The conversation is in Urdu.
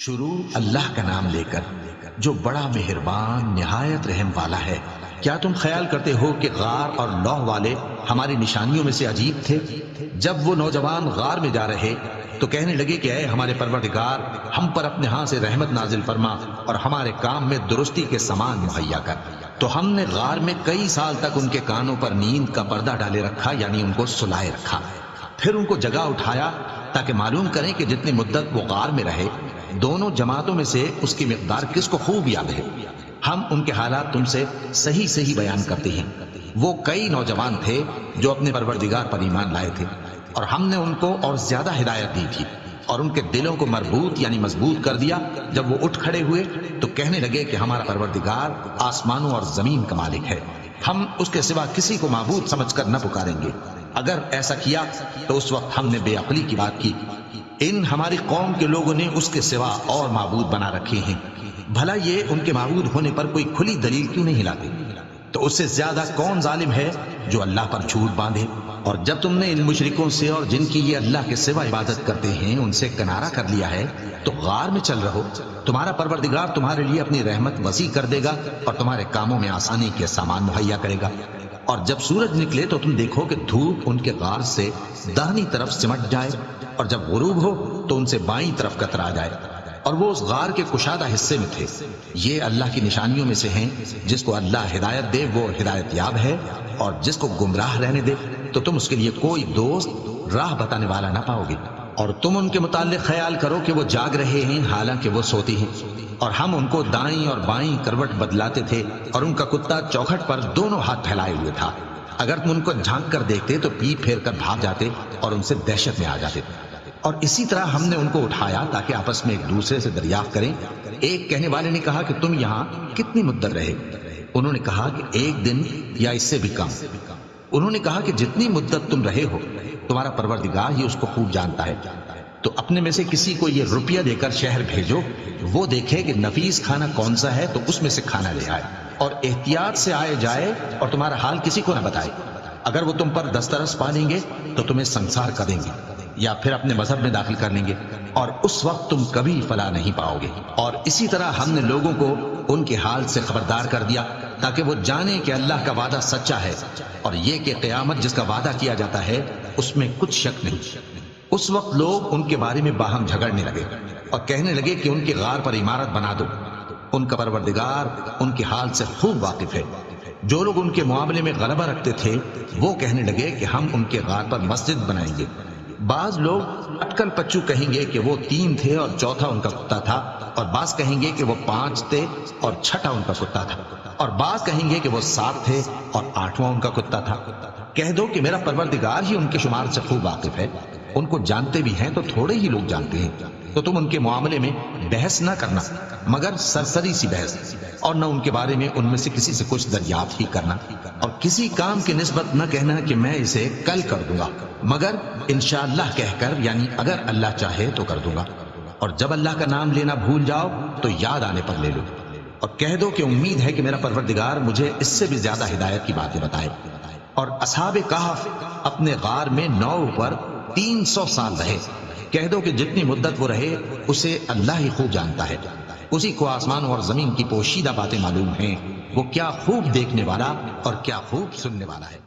شروع اللہ کا نام لے کر جو بڑا مہربان نہایت رحم والا ہے۔ کیا تم خیال کرتے ہو کہ غار اور لوح والے ہماری نشانیوں میں سے عجیب تھے؟ جب وہ نوجوان غار میں جا رہے تو کہنے لگے کہ اے ہمارے پروردگار، ہم پر اپنے ہاں سے رحمت نازل فرما اور ہمارے کام میں درستی کے سامان مہیا کر۔ تو ہم نے غار میں کئی سال تک ان کے کانوں پر نیند کا پردہ ڈالے رکھا، یعنی ان کو سلائے رکھا۔ پھر ان کو جگہ اٹھایا تاکہ معلوم کریں کہ جتنی مدت وہ غار میں رہے دونوں جماعتوں میں سے اس کی مقدار کس کو خوب یاد ہے۔ ہم ان کے حالات تم سے صحیح صحیح بیان کرتے ہیں۔ وہ کئی نوجوان تھے جو اپنے پروردگار پر ایمان لائے تھے، اور ہم نے ان کو اور زیادہ ہدایت دی تھی اور ان کے دلوں کو مربوط یعنی مضبوط کر دیا۔ جب وہ اٹھ کھڑے ہوئے تو کہنے لگے کہ ہمارا پروردگار آسمانوں اور زمین کا مالک ہے، ہم اس کے سوا کسی کو معبود سمجھ کر نہ پکاریں گے۔ اگر ایسا کیا تو اس وقت ہم نے بے عقلی کی بات کی۔ ان ہماری قوم کے لوگوں نے اس کے سوا اور معبود بنا رکھے ہیں، بھلا یہ ان کے معبود ہونے پر کوئی کھلی دلیل کیوں نہیں لاتے؟ تو اس سے زیادہ کون ظالم ہے جو اللہ پر جھوٹ باندھے؟ اور جب تم نے ان مشرکوں سے اور جن کی یہ اللہ کے سوا عبادت کرتے ہیں ان سے کنارہ کر لیا ہے تو غار میں چل رہو، تمہارا پروردگار تمہارے لیے اپنی رحمت وسیع کر دے گا اور تمہارے کاموں میں آسانی کے سامان مہیا کرے گا۔ اور جب سورج نکلے تو تم دیکھو کہ دھوپ ان کے غار سے داہنی طرف سمٹ جائے، اور جب غروب ہو تو ان سے بائیں طرف کترا جائے، اور وہ اس غار کے کشادہ حصے میں تھے۔ یہ اللہ کی نشانیوں میں سے ہیں، جس کو اللہ ہدایت دے وہ ہدایت یاب ہے، اور جس کو گمراہ رہنے دے تو تم اس کے لیے کوئی دوست راہ بتانے والا نہ پاؤ گے۔ اور تم ان کے متعلق خیال کرو کہ وہ جاگ رہے ہیں حالانکہ وہ سوتی ہیں، اور ہم ان کو دائیں اور بائیں کروٹ بدلاتے تھے، اور ان کا کتا چوکھٹ پر دونوں ہاتھ پھیلائے ہوئے تھا۔ اگر تم ان کو جھانک کر دیکھتے تو پیٹ پھیر کر بھاگ جاتے اور ان سے دہشت میں آ جاتے۔ اور اسی طرح ہم نے ان کو اٹھایا تاکہ آپس میں ایک دوسرے سے دریافت کریں۔ ایک کہنے والے نے کہا کہ تم یہاں کتنی مدت رہے؟ انہوں نے کہا کہ 1 دن یا اس سے بھی کم۔ انہوں نے کہا کہ جتنی مدت تم رہے ہو تمہارا پروردگار ہی اس کو خوب جانتا ہے۔ تو اپنے میں سے کسی کو یہ روپیہ دے کر شہر بھیجو، وہ دیکھے کہ نفیس کھانا کون سا ہے تو اس میں سے کھانا لے آئے، اور احتیاط سے آئے جائے اور تمہارا حال کسی کو نہ بتائے۔ اگر وہ تم پر دسترس پا لیں گے تو تمہیں سنسار کر دیں گے یا پھر اپنے مذہب میں داخل کر لیں گے، اور اس وقت تم کبھی فلاح نہیں پاؤ گے۔ اور اسی طرح ہم نے لوگوں کو ان کے حال سے خبردار کر دیا تاکہ وہ جانیں کہ اللہ کا وعدہ سچا ہے، اور یہ کہ قیامت جس کا وعدہ کیا جاتا ہے اس میں کچھ شک نہیں۔ اس وقت لوگ ان کے بارے میں باہم جھگڑنے لگے اور کہنے لگے کہ ان کے غار پر عمارت بنا دو۔ ان کا پروردگار ان کے حال سے خوب واقف ہے۔ جو لوگ ان کے معاملے میں غلبہ رکھتے تھے وہ کہنے لگے کہ ہم ان کے غار پر مسجد بنائیں گے۔ بعض لوگ اٹکل پچو کہیں گے کہ وہ 3 تھے اور چوتھا ان کا کتا تھا، اور بعض کہیں گے کہ وہ 5 تھے اور چھٹا ان کا کتا تھا، اور بعض کہیں گے کہ وہ 7 تھے اور 8واں ان کا کتا تھا۔ کہہ دو کہ میرا پروردگار ہی ان کے شمار سے خوب واقف ہے، ان کو جانتے بھی ہیں تو تھوڑے ہی لوگ جانتے ہیں۔ تو تم ان کے معاملے میں بحث نہ کرنا مگر سرسری سی بحث، اور نہ ان کے بارے میں ان میں سے کسی سے کچھ دریافت ہی کرنا، اور کسی کام کی نسبت نہ کہنا کہ میں اسے کل کر دوں گا، مگر انشاءاللہ کہہ کر، یعنی اگر اللہ چاہے تو کر دوں گا۔ اور جب اللہ کا نام لینا بھول جاؤ تو یاد آنے پر لے لو، اور کہہ دو کہ امید ہے کہ میرا پروردگار مجھے اس سے بھی زیادہ ہدایت کی باتیں بتائے۔ اور اصحاب کہف اپنے غار میں 9 پر 300 سال رہے۔ کہہ دو کہ جتنی مدت وہ رہے اسے اللہ ہی خوب جانتا ہے، اسی کو آسمان اور زمین کی پوشیدہ باتیں معلوم ہیں، وہ کیا خوب دیکھنے والا اور کیا خوب سننے والا ہے۔